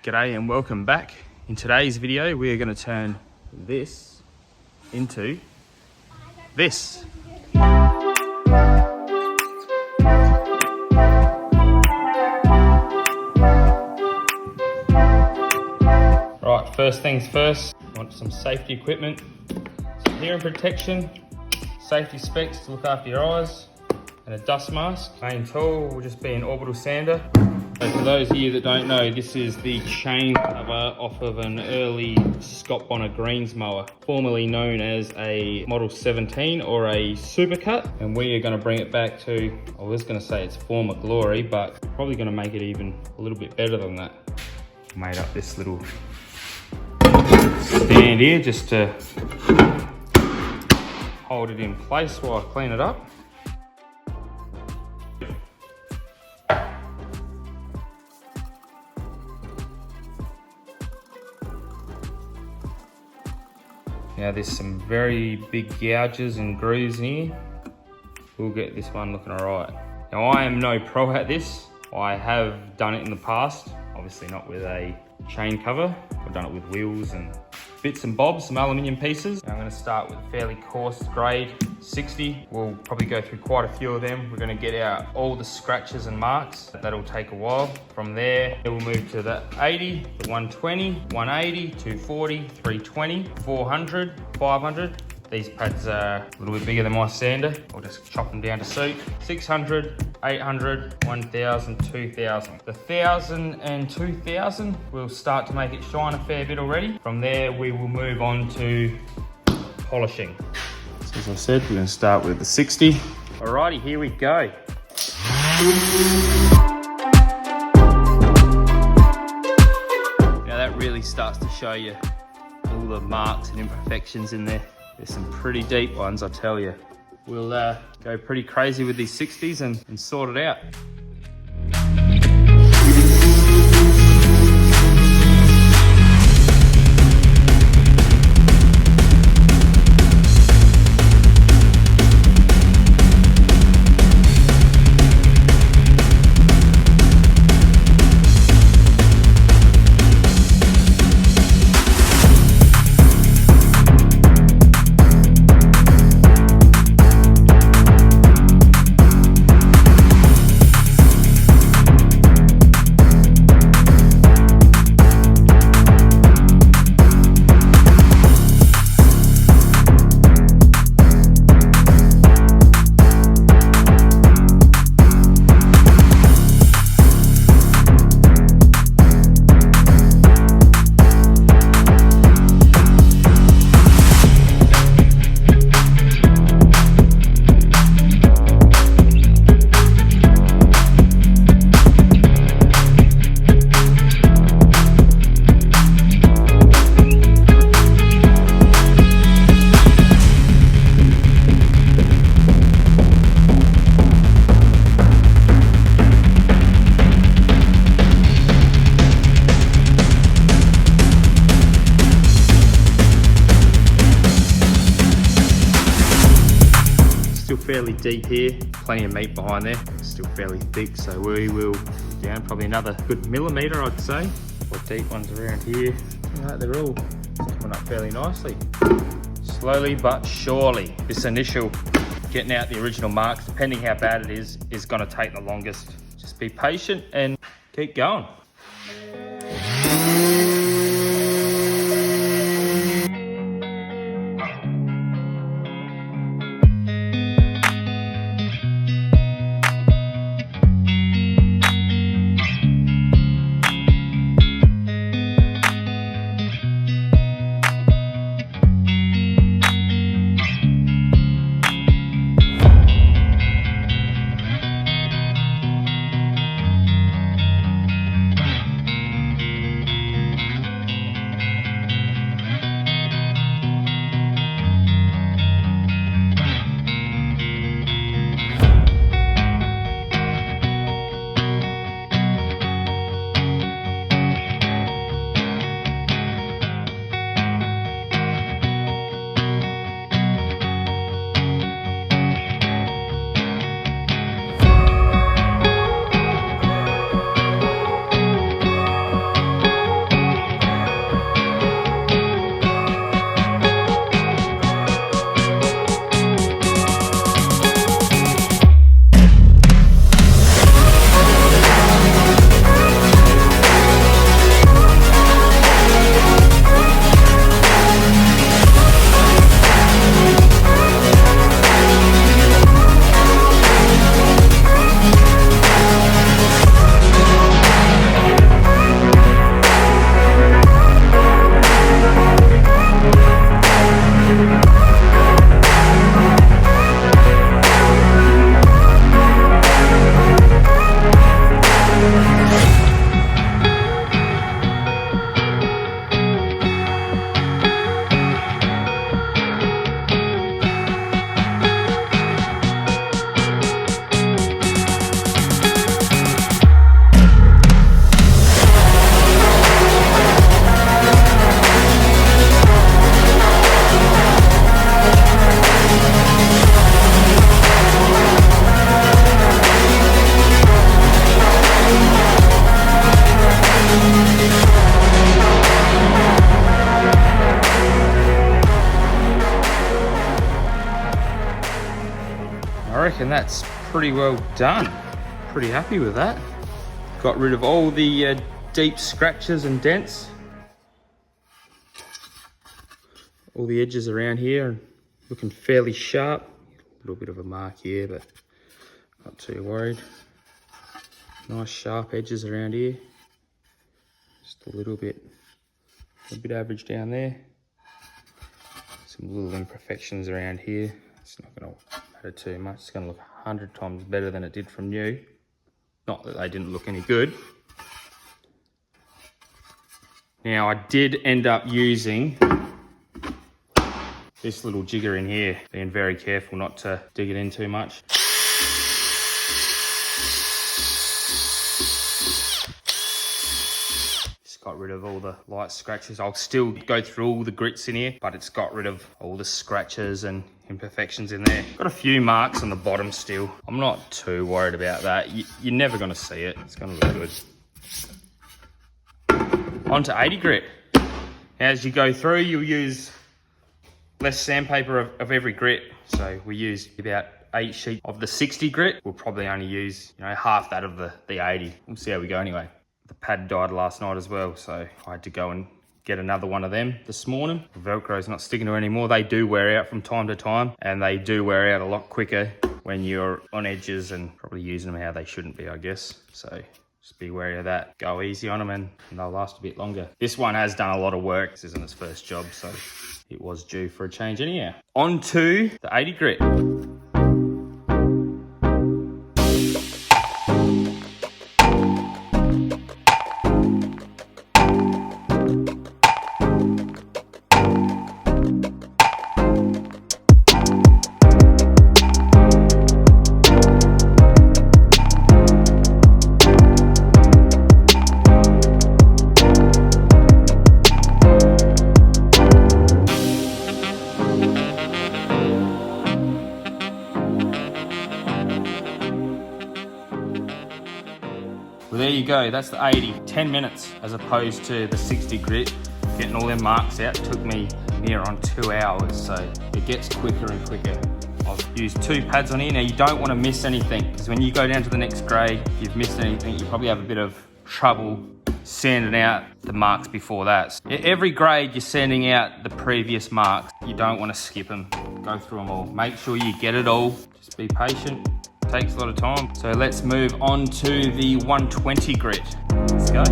G'day and welcome back. In today's video we are going to turn this into this. Right, first things first, want some safety equipment, some hearing protection, safety specs to look after your eyes, and a dust mask. Main tool will just be an orbital sander. So for those of you that don't know, this is the chain cover off of an early Scott Bonnar greens mower, formerly known as a Model 17 or a Super Cut. And we are going to bring it back to, I was going to say its former glory, but probably going to make it even a little bit better than that. Made up this little stand here just to hold it in place while I clean it up. Now there's some very big gouges and grooves in here. We'll get this one looking alright. Now I am no pro at this. I have done it in the past, obviously not with a chain cover. I've done it with wheels and bits and bobs, some aluminium pieces. Now I'm going to start with a fairly coarse grade 60. We'll probably go through quite a few of them. We're going to get out all the scratches and marks. That'll take a while. From there, we'll move to the 80, the 120, 180, 240, 320, 400, 500. These pads are a little bit bigger than my sander. I'll just chop them down to suit. 600, 800, 1000, 2000. The 1000 and 2000 will start to make it shine a fair bit already. From there, we will move on to polishing. So as I said, we're going to start with the 60. Alrighty, here we go. Now that really starts to show you all the marks and imperfections in there. There's some pretty deep ones, I tell you. We'll go pretty crazy with these 60s and sort it out. Fairly deep here, plenty of meat behind there, it's still fairly thick, so we will down probably another good millimetre, I'd say. Or deep ones around here. They're all coming up fairly nicely. Slowly but surely, this initial getting out the original marks, depending how bad it is going to take the longest. Just be patient and keep going. reckon that's pretty well done. Pretty happy with that. Got rid of all the deep scratches and dents. All the edges around here are looking fairly sharp. A little bit of a mark here, but not too worried. Nice sharp edges around here. Just a little bit average down there. Some little imperfections around here. It's not going to matter too much. It's going to look 100 times better than it did from new. Not that they didn't look any good. Now I did end up using this little jigger in here. Being very careful not to dig it in too much. Got rid of all the light scratches. I'll still go through all the grits in here, but it's got rid of all the scratches and imperfections in there. Got a few marks on the bottom still. I'm not too worried about that. You're never gonna see it. It's gonna look good. On to 80 grit. As you go through, you'll use less sandpaper of every grit. So we used about 8 sheets of the 60 grit. We'll probably only use, half that of the 80. We'll see how we go anyway. The pad died last night as well, so I had to go and get another one of them this morning. The Velcro's not sticking to it anymore. They do wear out from time to time, and they do wear out a lot quicker when you're on edges and probably using them how they shouldn't be, I guess. So just be wary of that. Go easy on them and they'll last a bit longer. This one has done a lot of work. This isn't its first job, so it was due for a change anyhow. On to the 80 grit. Well, there you go, that's the 80, 10 minutes as opposed to the 60 grit. Getting all them marks out took me near on 2 hours, so it gets quicker and quicker. I've used 2 pads on here. Now you don't want to miss anything, because when you go down to the next grade, if you've missed anything, you probably have a bit of trouble sanding out the marks before that. So every grade you're sanding out the previous marks. You don't want to skip them, go through them all. Make sure you get it all, just be patient. Takes a lot of time. So let's move on to the 120 grit. Let's go.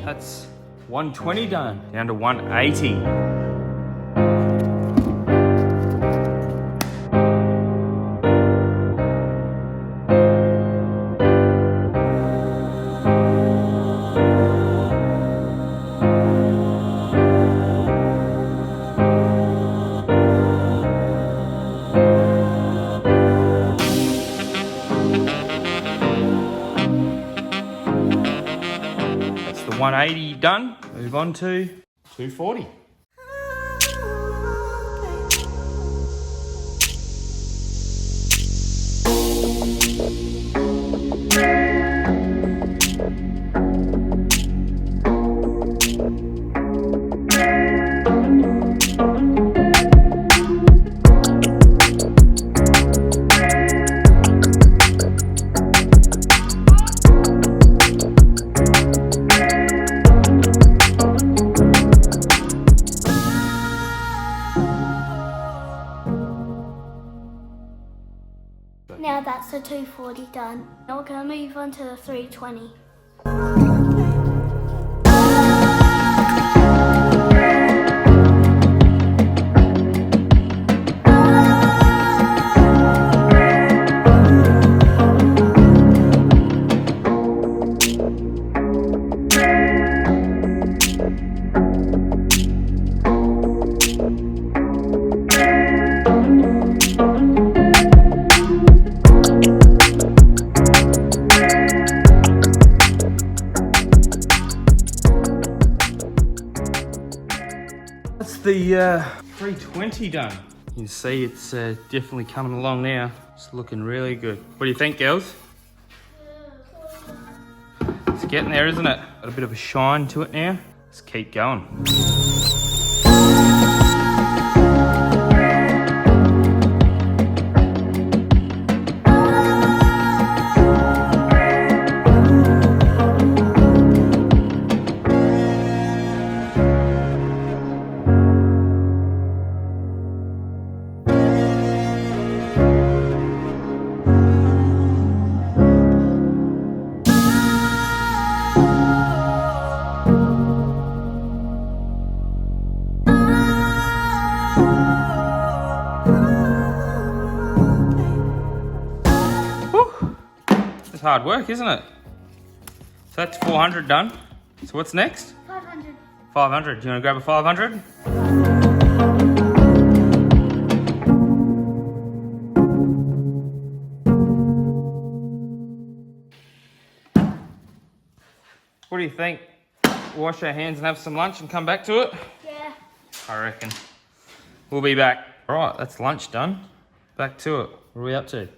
That's 120 done, down to 180. That's the 180 done. Move on to 240. Now that's the 240 done. Now we're going to move on to the 320. That's the 320 done. You can see it's definitely coming along now. It's looking really good. What do you think, girls? It's getting there, isn't it? Got a bit of a shine to it now. Let's keep going. It's hard work, isn't it? So that's 400 done. So what's next? 500. 500. Do you want to grab a 500? What do you think? Wash our hands and have some lunch and come back to it? Yeah. I reckon. We'll be back. All right, that's lunch done. Back to it. What are we up to?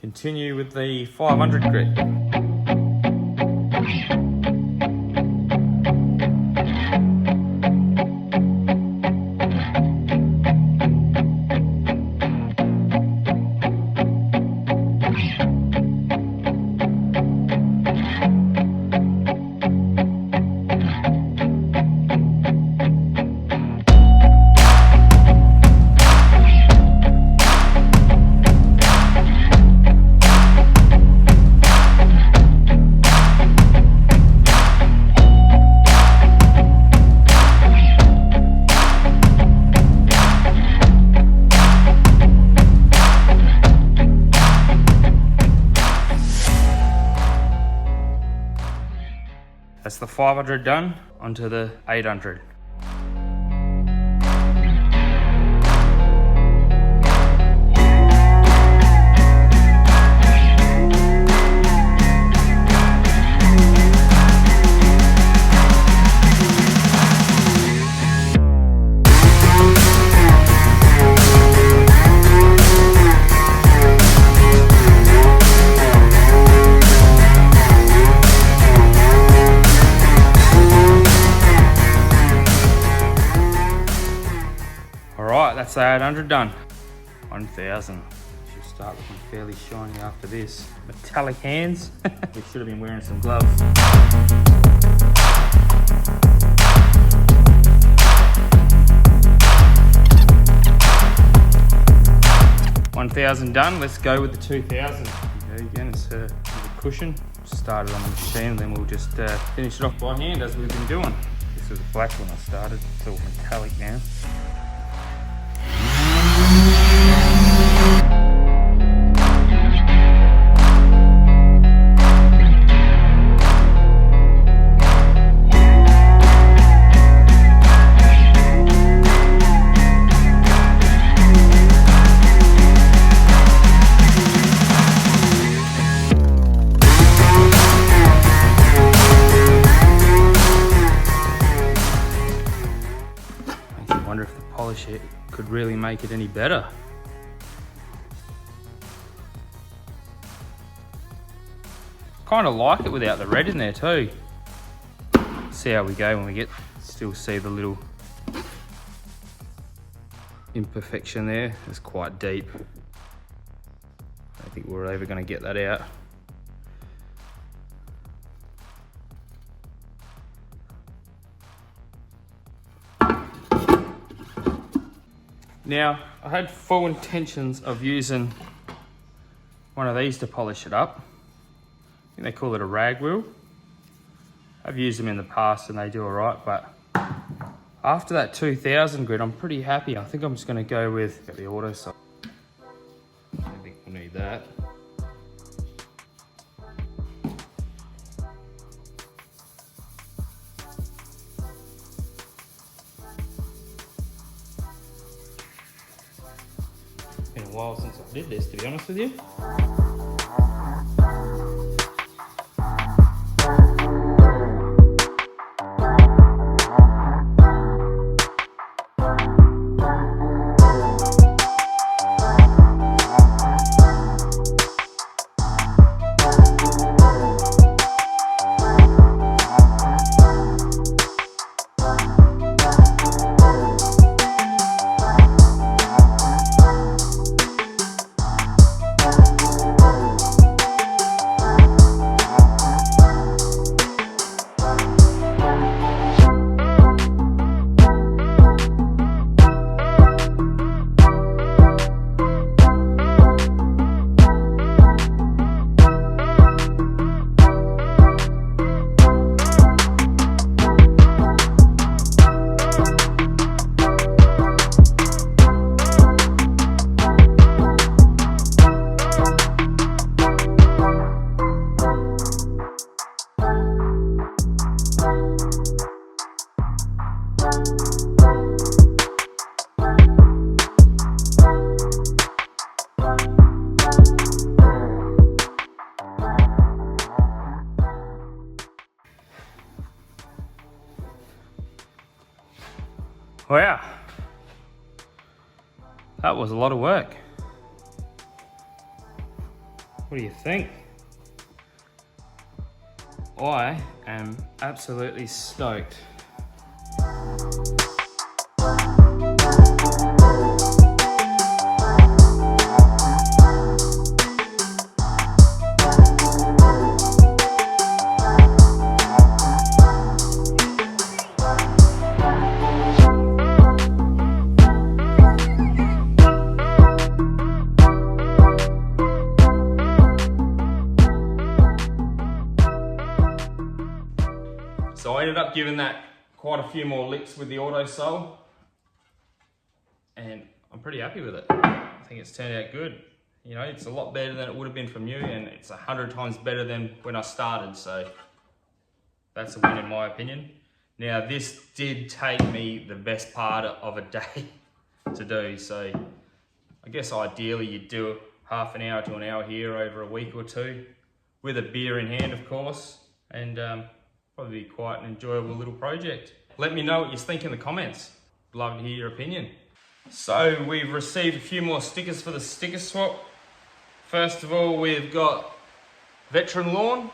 Continue with the 500 grit. That's the 500 done, onto the 800. That's the 800 done. 1,000. Should start looking fairly shiny after this. Metallic hands. We should have been wearing some gloves. $1,000 done. Let's go with the 2,000. There again, it's a cushion. Started on the machine, then we'll just finish it off by hand as we've been doing. This was black when I started. It's all metallic now. I wonder if the polish it could really make it any better. Kind of like it without the red in there too. See how we go when we still see the little imperfection there. It's quite deep. I don't think we're ever going to get that out. Now, I had full intentions of using one of these to polish it up. I think they call it a rag wheel. I've used them in the past and they do all right, but after that 2,000 grit, I'm pretty happy. I think I'm just gonna go with the auto side. I think we'll need that. Been a while since I did this, to be honest with you. Wow. That was a lot of work. What do you think? I am absolutely stoked. So I ended up giving that quite a few more licks with the auto sole, and I'm pretty happy with it. I think it's turned out good. You know, it's a lot better than it would have been from new, and it's 100 times better than when I started, so that's a win in my opinion. Now this did take me the best part of a day to do, so I guess ideally you'd do half an hour to an hour here over a week or two, with a beer in hand of course, and probably be quite an enjoyable little project. Let me know what you think in the comments. Love to hear your opinion. So we've received a few more stickers for the sticker swap. First of all, we've got Veteran Lawn,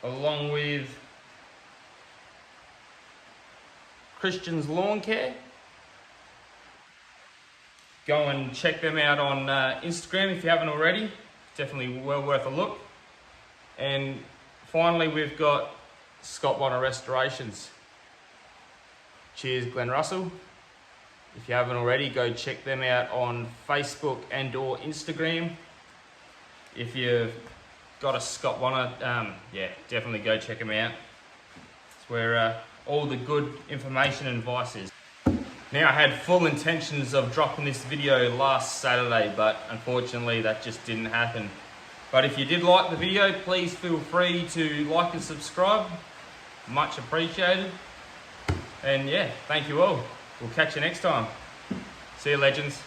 along with Christian's Lawn Care. Go and check them out on Instagram if you haven't already. Definitely well worth a look. And finally, we've got Scott Bonnar Restorations. Cheers, Glenn Russell. If you haven't already, go check them out on Facebook and or Instagram. If you've got a Scott Bonnar, yeah, definitely go check them out. It's where all the good information and advice is. Now, I had full intentions of dropping this video last Saturday, but unfortunately that just didn't happen. But if you did like the video, please feel free to like and subscribe. Much appreciated. And yeah, thank you all. We'll catch you next time. See you, legends.